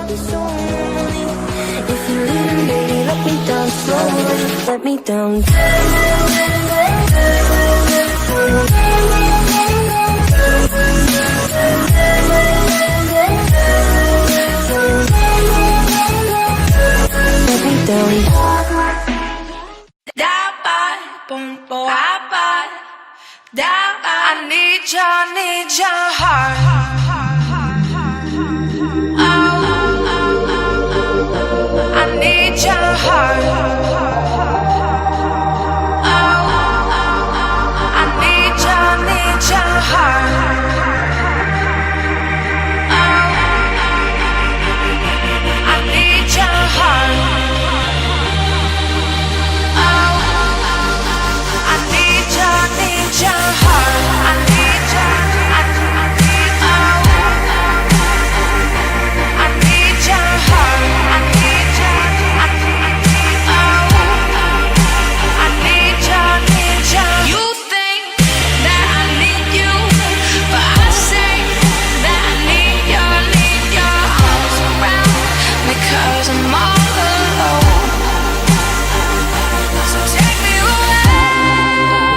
I'll be so lonely. If you're leaving, baby, let me down slowly. Let me down. Let me down. I need your heart.